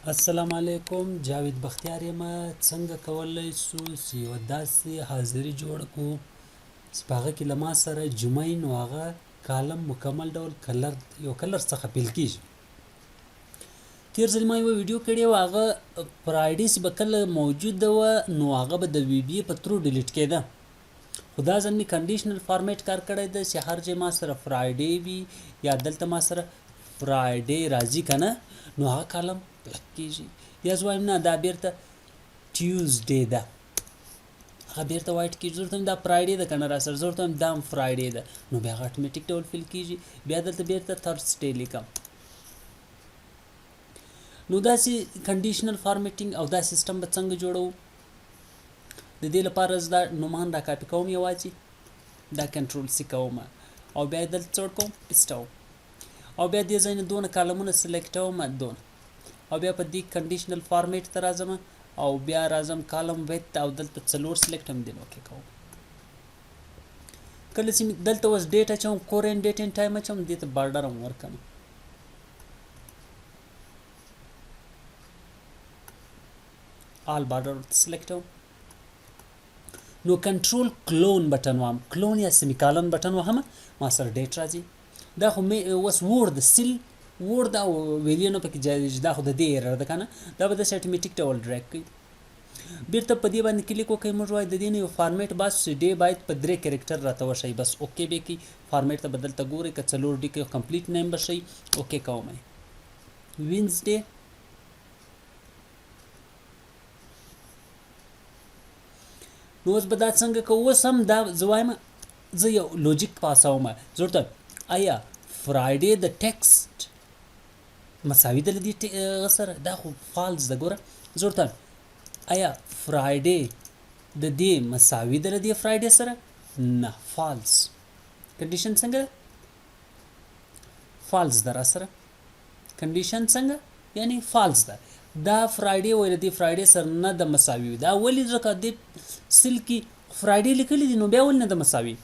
السلام علیکم، جاوید بختیار یم. څنګه کولی شو چې یوه داسې حاضري جوړه کړو چې په هغه کې له ما سره جمعه نو هغه کالم مکمل ډول یو کلر څخه پیل کیږي. تیر ځل ما یوه ویډیو کړې وه، هغه فرایډې چې به کله موجوده وه نو هغه به د ویډیو په ترو ډیلیټ کېده، خو دا ځل مې کنډیشنل فارمیټ کار کړی ده چې هر ځای ما سره فرایډې وي یا دلته ما سره فرایډې راځي که نه نو هغه کالم پیل کېږي. یا زه وایم نه دا بیرته ټیوزډې ده، هغه بیرته وایټ کېږي. زه ورته وایم دا فرایډې ده که نه راسره، زه ورته وایم دا هم فرایډې ده، نو بیا هغه اټومیټیک ډول فیل کېږي. بیا دلته بیرته تھرسډې لیکم. نو داسې کنډیشنل فارمیټینګ او دا سیسټم به څنګه جوړوو؟ د دې لپاره زه دا نومان را کاپي کوم، یوازې دا کنټرول سی کوم او بیا دلته څه ورکوم پیسټوم، او بیا دې ځای نه دونه کالمونه سلیکټوم دونه، او بیا په دې کنډیشنل فارمیټ ته راځم او بیا راځم کالم ویت او دلته 4 سلیکټ هم دې اوکې کوم. کله چې دلته اوس ډیټ اچوم، کورنټ ډیټ اینډ ټایم اچوم، دې ته بارډر هم ورکوم. آل بارډر ورته سلیکټوم. نو کنټرول کلون بټن وهم، کلون یا سیمی کالن بټن وهم، ما سره ډیټ راځي. دا خو مې اوس وورد سیل وورد او ویلیو نه پکې جایز، دا خو د دې ایرر ده که نه، دا به داسې اټومیټیک ډول ډریګ کوي. بیرته په دې باندې کلیک وکړئ، موږ وایو د دې نه یو فارمیټ بس چې ډی باید په 3 کرکټر راته وشي، بس اوکې به کوي. فارمیټ ته به دلته ګورئ، که 4 ډي کې کمپلیټ نیم به شي، اوکې کوم یې وینزډې. نو اوس به دا څنګه کوو؟ اوس هم دا زه وایم زه یو لوجیک پاسوم، زه ورته آیا فرایډې د ټیکسټ مساوي ده له دې سره؟ دا خو فالس ده. ګوره زه ورته آیا فرایډې د دې مساوي ده له دې فرایډې سره؟ نه، فالس. کنډیشن څنګه ده؟ فالس ده را سره. کنډیشن څنګه یعنی فالس ده. دا فرایډې وایي له دې فرایډې سره نه د مساوي. دا ولې ځکه دې سیل کې فرایډې لیکلي دي، نو بیا ولې نه د مساوي؟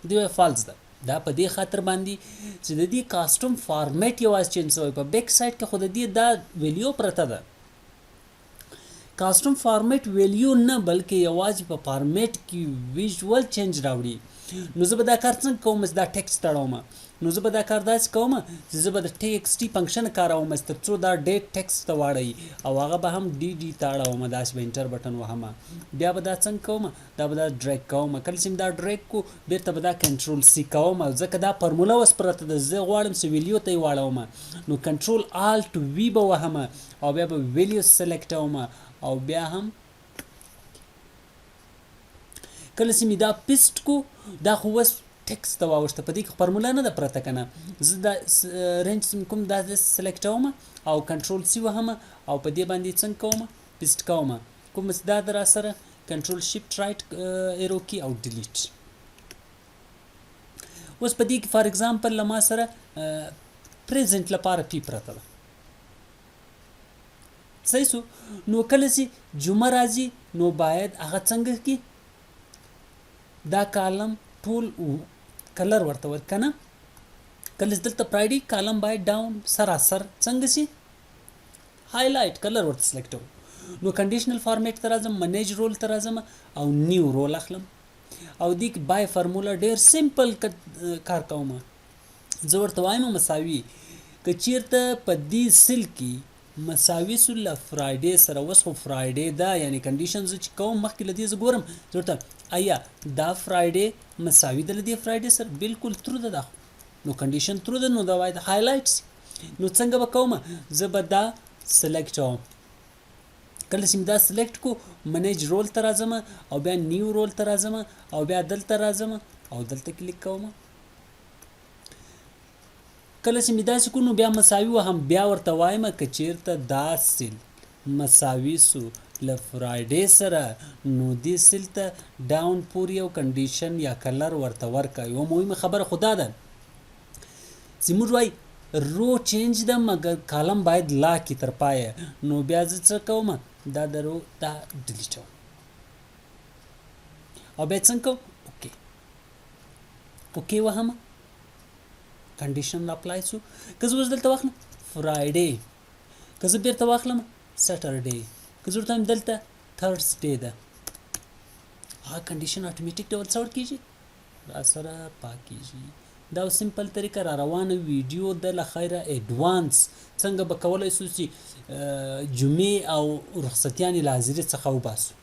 دی وایي فالس ده. دا په دې خاطر باندې چې د دې کاسټوم فارمیټ یوازې چینج شوی، په بیک سایډ کې خو د دې دا ویلیو پرته ده. کاسټوم فارمیټ ویلیو نه بلکې یوازې په فارمیټ کې ویژوال چینج راوړي. نو زه به دا کار څنګه کوم؟ دا ټیکسټ تړوم، نو زه به دا کار داسې کوم چې زه به د ټیکسټ فنکشن کاروم تر څو دا ډیټ ټیکسټ ته واړوي، او هغه به هم ډي ډي ته اړوم، داسې به انټر بټن وهم. بیا به دا څنګه کوم؟ دا به دا ډریګ کوم. کله چې دا ډریګ کو بیرته به دا کنټرول سی کوم، ځکه دا فارموله اوس پرته ده. زه غواړم چې ویلیو ته یې واړوم، نو کنټرول آلټ وی به وهم او بیا به ویلیو سلیکټوم، او بیا هم کله چې مې دا پیسټ کو دا خو اوس ټیکسټ ته واوښته، په دې کې فارموله نه ده پرته که نه. زه دا رینج کوم دا سلیکټوم او کنټرول سی وهم او په دې باندې څنګه کوم؟ پیسټ کوم. کوم چې دا در سره کنټرول شیفټ رایټ ایرو کی او ډیلیټ. اوس په دې کې فار ایگزامپل له ما سره پریزنټ لپاره پی پرته ده، صحیح سو. نو کله چې جمعه راځي نو باید هغه څنګه کی دا کالم ټول کلر ورته ورکنه. کله چې دلته فرایډې کالم باید ډاون سراسر څنګه شي هایلایټ کلر ورته سلیکټ وو. نو کنډیشنل فارمیټ ته راځم، منیج رول ته راځم او نیو رول اخلم، او دې بای فارمولا ډیر سمپل کار کوم. زه ورته وایم مساوي که چیرته په دې سیل کې مساوي سو له فرایډې سره. اوس خو فرایډې ده، یعنی کنډیشن زه چې کوم مخکې له دې زه ګورم، زه ورته آیا دا فرایډې مساوي ده له دې فرایډې سره؟ بالکل ترو ده. دا نو کنډیشن ترو ده، نو دا باید هایلایټ سي. نو څنګه به کوم؟ زه به دا سلیکټوم. کله چې دا سلیکټ کو منیج رول ته راځم او بیا نیو رول ته راځم او بیا دلته راځم او دلته کلیک کوم. کله چې مې داسې کو نو بیا مساوي وهم، بیا ورته وایم که چیرته دا سیل مساوي سو له فرایډې سره نو دې سیل ته ډاون پورې یو کنډیشن یا کلر ورته ورکړه. یوه مهمه خبره خو دا ده چې موږ وایي رو چینج ده مګر کالم باید لا کې تر پایه. نو بیا زه څه کوم؟ دا د رو دا ډیلیټوم او بیا څنګه کوم؟ اوکې اوکې وهم، کنډیشن اپلای شو. که زه اوس دلته واخلم فرایډې، که زه بیرته واخلم سټرډے که ضرورت هم دلته تھرسډے ده هغه کنډیشن اتوماتیک ډول څور کیږي را سره پاکیږي دا سمپل طریقه را روانه ویډیو د لخیره اډوانس څنګه به کولای شو چې جمعې او رخصتیانې له حاضرې څخه وباسو